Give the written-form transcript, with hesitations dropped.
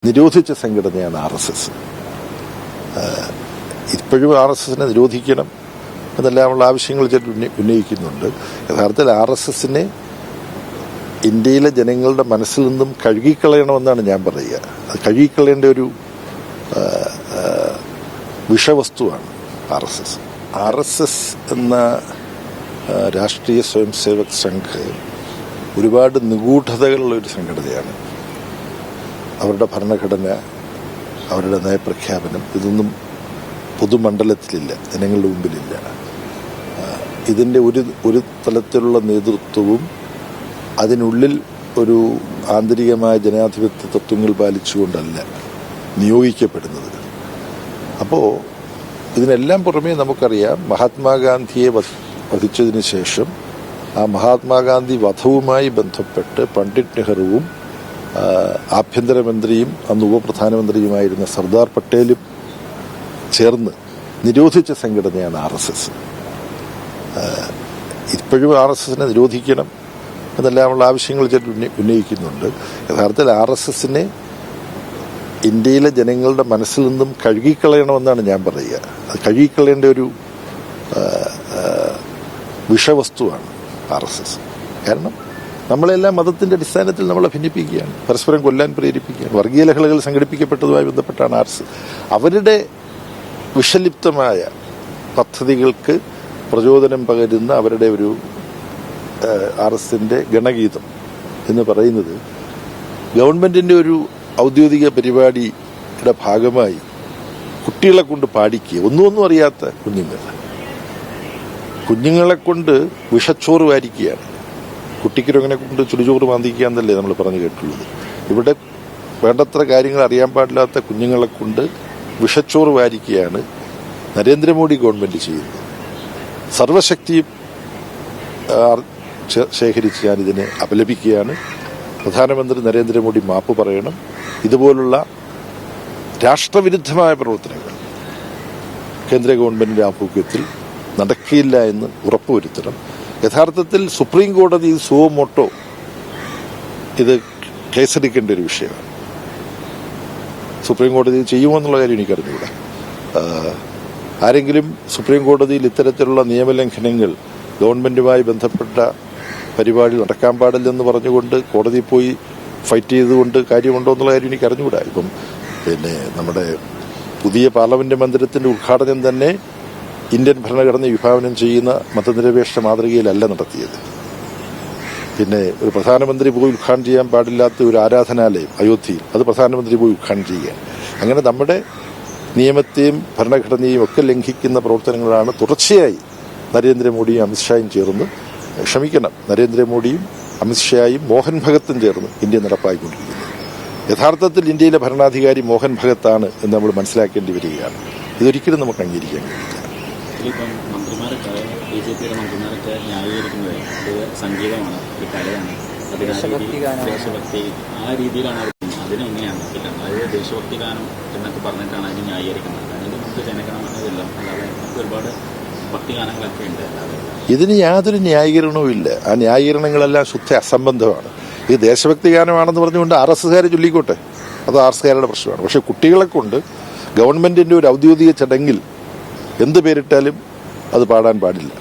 നിരോധിച്ച സംഘടനയാണ് RSS. ഇപ്പോഴും RSSനെ നിരോധിക്കണം എന്നെല്ലാമുള്ള ആവശ്യങ്ങൾ ഉന്നയിക്കുന്നുണ്ട്. യഥാർത്ഥത്തിൽ RSSനെ ഇന്ത്യയിലെ ജനങ്ങളുടെ മനസ്സിൽ നിന്നും കഴുകിക്കളയണമെന്നാണ് ഞാൻ പറയുക. അത് കഴുകിക്കളയേണ്ട ഒരു വിഷവസ്തുവാണ് RSS. RSS എന്ന രാഷ്ട്രീയ സ്വയം സേവക് സംഘ് ഒരുപാട് നിഗൂഢതകളുള്ള ഒരു സംഘടനയാണ്. അവരുടെ ഭരണഘടന, അവരുടെ നയപ്രഖ്യാപനം ഇതൊന്നും പൊതുമണ്ഡലത്തിലില്ല, ജനങ്ങളുടെ മുമ്പിലില്ല. ഇതിൻ്റെ ഒരു തലത്തിലുള്ള നേതൃത്വവും അതിനുള്ളിൽ ഒരു ആന്തരികമായ ജനാധിപത്യ തത്വങ്ങൾ പാലിച്ചുകൊണ്ടല്ല നിയോഗിക്കപ്പെടുന്നത്. അപ്പോൾ ഇതിനെല്ലാം പുറമേ നമുക്കറിയാം, മഹാത്മാഗാന്ധിയെ വധിച്ചതിന് ശേഷം ആ മഹാത്മാഗാന്ധി വധവുമായി ബന്ധപ്പെട്ട് പണ്ഡിറ്റ് നെഹ്റുവും ആഭ്യന്തരമന്ത്രിയും അന്ന് ഉപപ്രധാനമന്ത്രിയുമായിരുന്ന സർദാർ പട്ടേലും ചേർന്ന് നിരോധിച്ച സംഘടനയാണ് RSS. ഇപ്പോഴും RSSനെ നിരോധിക്കണം എന്നെല്ലാമുള്ള ആവശ്യങ്ങൾ ഉന്നയിക്കുന്നുണ്ട്. യഥാർത്ഥത്തിൽ RSSനെ ഇന്ത്യയിലെ ജനങ്ങളുടെ മനസ്സിൽ നിന്നും കഴുകിക്കളയണമെന്നാണ് ഞാൻ പറയുക. അത് കഴുകിക്കളയേണ്ട ഒരു വിഷവസ്തുവാണ് RSS. കാരണം നമ്മളെല്ലാം മതത്തിന്റെ അടിസ്ഥാനത്തിൽ നമ്മളെ ഭിന്നിപ്പിക്കുകയാണ്, പരസ്പരം കൊല്ലാൻ പ്രേരിപ്പിക്കുകയാണ്. വർഗീയ ലഹളകൾ സംഘടിപ്പിക്കപ്പെട്ടതുമായി ബന്ധപ്പെട്ടാണ് RSS. അവരുടെ വിഷലിപ്തമായ പദ്ധതികൾക്ക് പ്രചോദനം പകരുന്ന അവരുടെ ഒരു RSSന്റെ ഗണഗീതം എന്ന് പറയുന്നത് ഗവൺമെന്റിന്റെ ഒരു ഔദ്യോഗിക പരിപാടിയുടെ ഭാഗമായി കുട്ടികളെ കൊണ്ട് പാടിക്കുക, ഒന്നും അറിയാത്ത കുഞ്ഞുങ്ങളെ കൊണ്ട് വിഷച്ചോറ് വാരിക്കുകയാണ്. കുട്ടിക്കിരങ്ങനെ കൊണ്ട് ചുടുചോറ് മാന്തിക്കുക എന്നല്ലേ നമ്മൾ പറഞ്ഞു കേട്ടുള്ളത്. ഇവിടെ വേണ്ടത്ര കാര്യങ്ങൾ അറിയാൻ പാടില്ലാത്ത കുഞ്ഞുങ്ങളെ കൊണ്ട് വിഷച്ചോറ് വാരിക്കുകയാണ് നരേന്ദ്രമോദി ഗവൺമെന്റ് ചെയ്യുന്നത്. സർവശക്തിയും ശേഖരിച്ച് ഞാനിതിനെ അപലപിക്കുകയാണ്. പ്രധാനമന്ത്രി നരേന്ദ്രമോദി മാപ്പ് പറയണം. ഇതുപോലുള്ള രാഷ്ട്രവിരുദ്ധമായ പ്രവർത്തനങ്ങൾ കേന്ദ്ര ഗവൺമെന്റിന്റെ ആഭിമുഖ്യത്തിൽ നടക്കില്ല എന്ന് ഉറപ്പുവരുത്തണം. യഥാർത്ഥത്തിൽ സുപ്രീം കോടതി സുവോ മോട്ടോ ഇത് കേസെടുക്കേണ്ട ഒരു വിഷയമാണ്. സുപ്രീം കോടതി ചെയ്യുമോ എന്നുള്ള കാര്യം എനിക്കറിഞ്ഞൂടാ. ആരെങ്കിലും സുപ്രീം കോടതിയിൽ ഇത്തരത്തിലുള്ള നിയമലംഘനങ്ങൾ ഗവൺമെന്റുമായി ബന്ധപ്പെട്ട പരിപാടി നടക്കാൻ പാടില്ലെന്ന് പറഞ്ഞുകൊണ്ട് കോടതിയിൽ പോയി ഫൈറ്റ് ചെയ്തുകൊണ്ട് കാര്യമുണ്ടോ എന്നുള്ള കാര്യം എനിക്ക് അറിഞ്ഞുകൂടാ. ഇപ്പം നമ്മുടെ പുതിയ പാർലമെന്റ് മന്ദിരത്തിന്റെ ഉദ്ഘാടനം തന്നെ ഇന്ത്യൻ ഭരണഘടന വിഭാവനം ചെയ്യുന്ന മതനിരപേക്ഷ മാതൃകയിലല്ല നടത്തിയത്. ഒരു പ്രധാനമന്ത്രി പോയി ഉദ്ഘാടനം ചെയ്യാൻ പാടില്ലാത്ത ഒരു ആരാധനാലയം അയോധ്യയിൽ, അത് പ്രധാനമന്ത്രി പോയി ഉദ്ഘാടനം ചെയ്യുക. അങ്ങനെ നമ്മുടെ നിയമത്തെയും ഭരണഘടനയും ഒക്കെ ലംഘിക്കുന്ന പ്രവർത്തനങ്ങളാണ് തുടർച്ചയായി നരേന്ദ്രമോദിയും അമിത്ഷായും ചേർന്ന് നരേന്ദ്രമോദിയും അമിത്ഷായും മോഹൻ ഭഗത്തും ചേർന്ന് ഇന്ത്യ നടപ്പാക്കിക്കൊണ്ടിരിക്കുന്നത്. യഥാർത്ഥത്തിൽ ഇന്ത്യയിലെ ഭരണാധികാരി മോഹൻ ഭഗത്താണ് എന്ന് നമ്മൾ മനസ്സിലാക്കേണ്ടി വരികയാണ്. ഇതൊരിക്കലും നമുക്ക് അംഗീകരിക്കാൻ കഴിയില്ല. ഇപ്പം മന്ത്രിമാരൊക്കെ BJPയുടെ മന്ത്രിമാരൊക്കെ ന്യായീകരിക്കുന്നത് ഇത് സംഗീതമാണ്, ഒരു കലയാണ്, ദേശഭക്തി ആ രീതിയിലാണ് അതിനെങ്ങനെയാണ് കിട്ടുന്നത്. അതായത് ദേശഭക്തി ഗാനം എന്നൊക്കെ പറഞ്ഞിട്ടാണ് അതിന് ന്യായീകരിക്കുന്നത്. അതിന് നമുക്ക് ജനഗണമനയില്ല, അല്ലാതെ നമുക്ക് ഒരുപാട് ഭക്തിഗാനങ്ങളൊക്കെ ഉണ്ട്. ഇതിന് യാതൊരു ന്യായീകരണവും ഇല്ല. ആ ന്യായീകരണങ്ങളെല്ലാം ശുദ്ധ അസംബന്ധമാണ്. ഇത് ദേശഭക്തി ഗാനമാണെന്ന് പറഞ്ഞുകൊണ്ട് RSSകാർ ചൊല്ലിക്കോട്ടെ, അത് RSSകാരുടെ പ്രശ്നമാണ്. പക്ഷെ കുട്ടികളെ കൊണ്ട് ഗവൺമെന്റിന്റെ ഒരു ഔദ്യോഗിക ചടങ്ങിൽ എന്ത് പേരിട്ടാലും അത് പാടാൻ പാടില്ല.